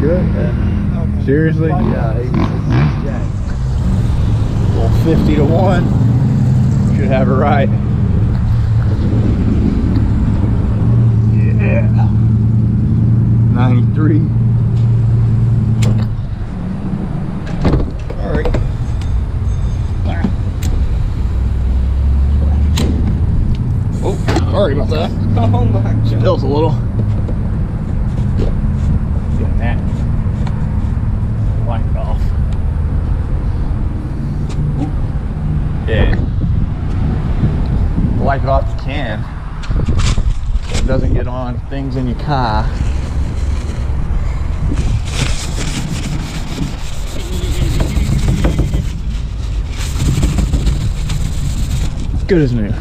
good? Okay. Seriously? Yeah, 86 jack. Well, 50 to 1. Should have it right. Yeah. 93. All right. Oh, sorry about that. Oh my god. Spills a little. Getting that light off. Yeah. Wipe it off if you can. So it doesn't get on things in your car. Good as new.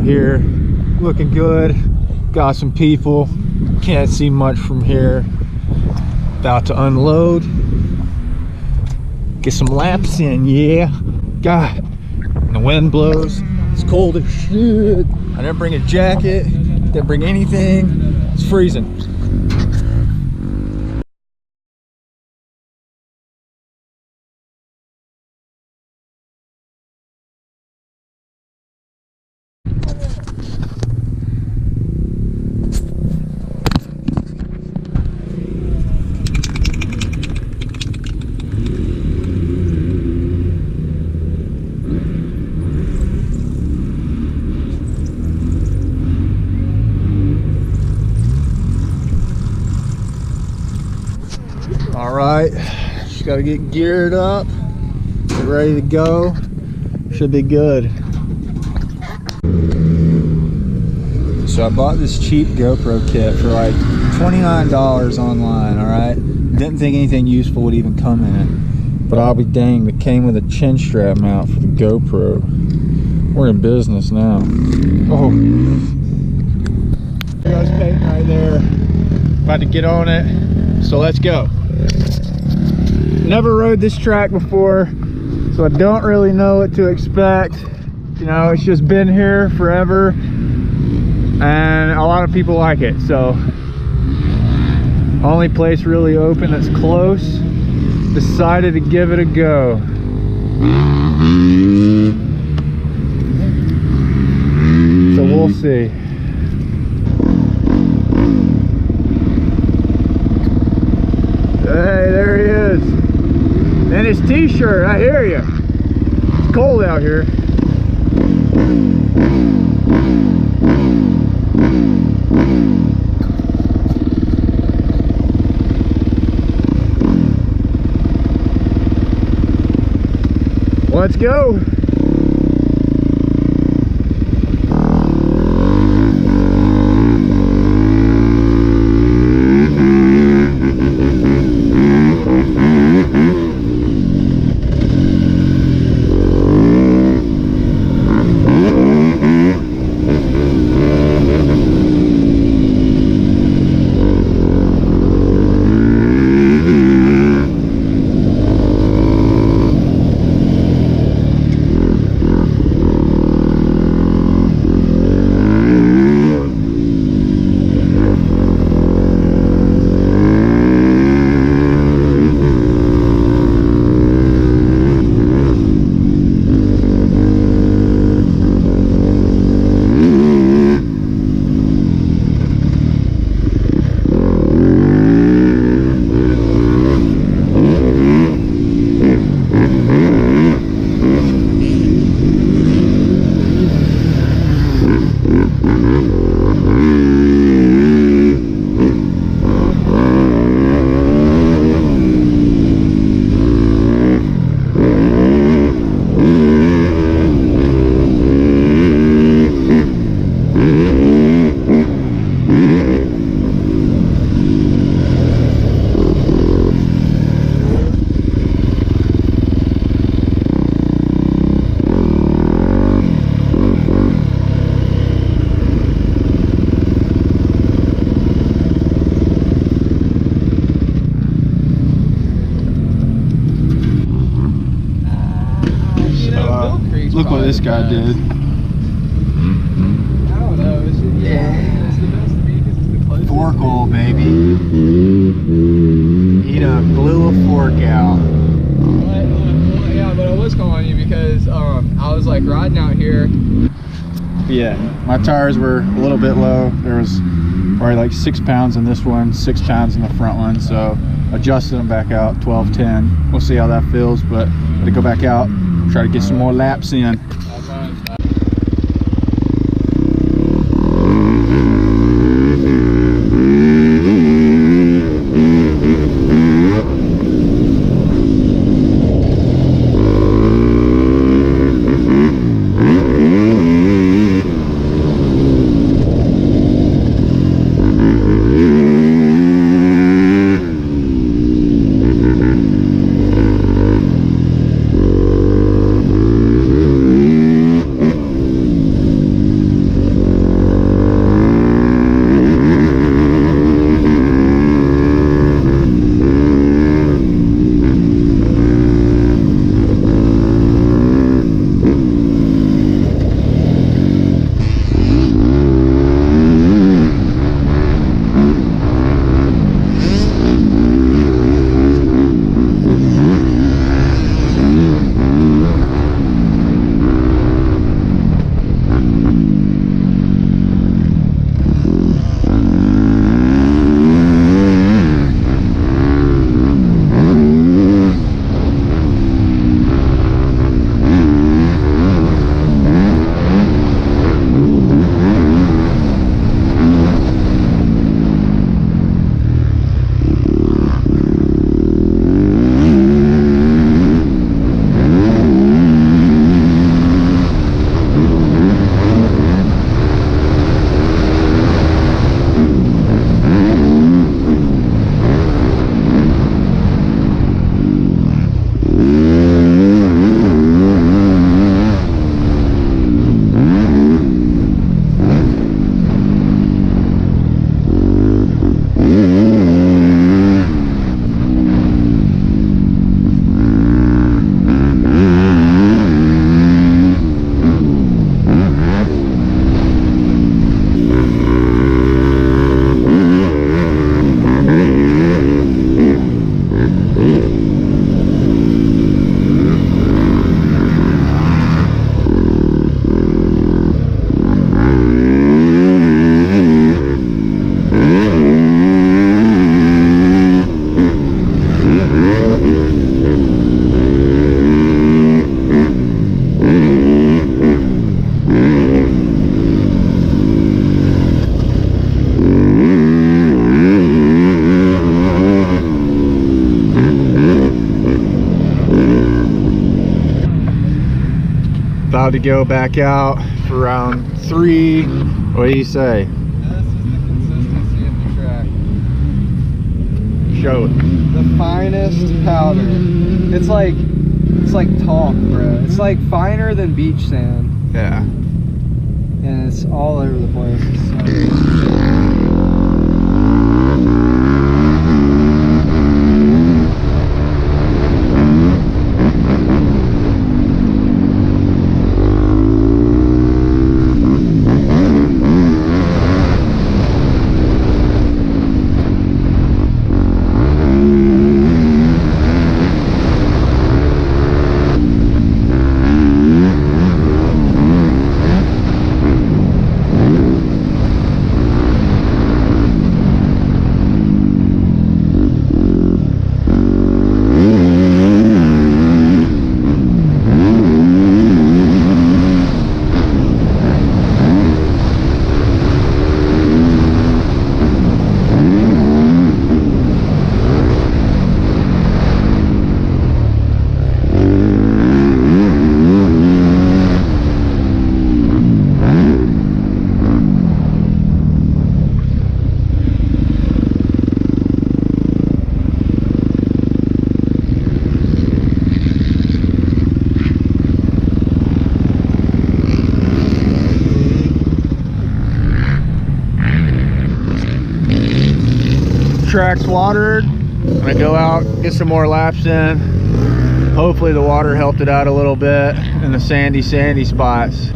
Here looking good, got some people, can't see much from here, about to unload, get some laps in. Yeah, God, and the wind blows, it's cold as shit. I didn't bring a jacket, didn't bring anything, it's freezing. All right, just got to get geared up, get ready to go. Should be good. So I bought this cheap GoPro kit for like $29 online. All right, didn't think anything useful would even come in it, but I'll be danged, it came with a chin strap mount for the GoPro. We're in business now. Oh, there goes Peyton right there, about to get on it, so let's go. Never rode this track before, so I don't really know what to expect. You know, it's just been here forever and a lot of people like it, so only place really open that's close. Decided to give it a go. So we'll see. Hey, there he is. And his t-shirt, I hear you. It's cold out here. Let's go. he's Look what probably this the guy best. did. I don't know. It's just, yeah, it's the best to me because it's the closest. Fork hole, baby. He done blew a fork out. Well, yeah, but I was calling you because I was like riding out here. Yeah, my tires were a little bit low. There was probably like 6 pounds in this one, 6 pounds in the front one. So adjusted them back out, 12, 10. We'll see how that feels, but to go back out, try to get some more laps in. About to go back out for round 3. What do you say? That's just the consistency of the track. Show it. The finest powder. It's like talc, bro. It's like finer than beach sand, Yeah. and it's all over the place. It's so Track's watered. I'm gonna go out, get some more laps in. Hopefully the water helped it out a little bit in the sandy spots.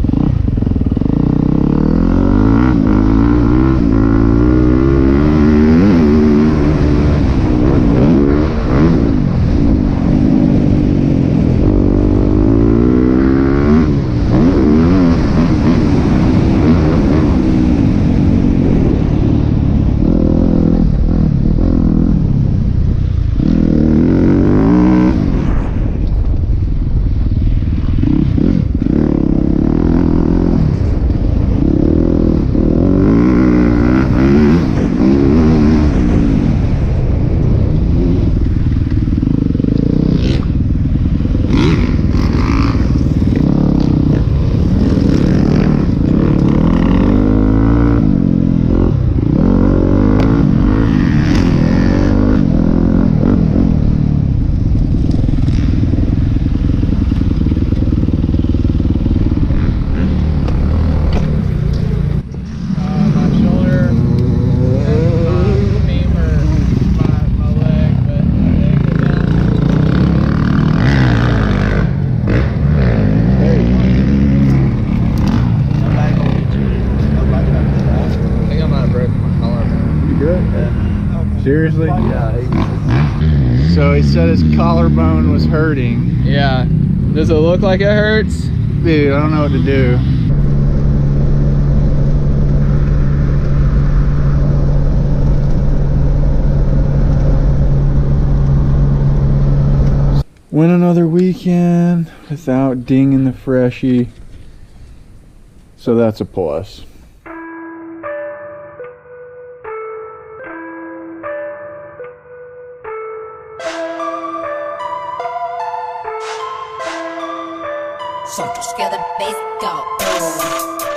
Seriously? Yeah. So he said his collarbone was hurting. Yeah. Does it look like it hurts? Dude, I don't know what to do. Went another weekend without dinging the freshie. So that's a plus. So just get the bass go.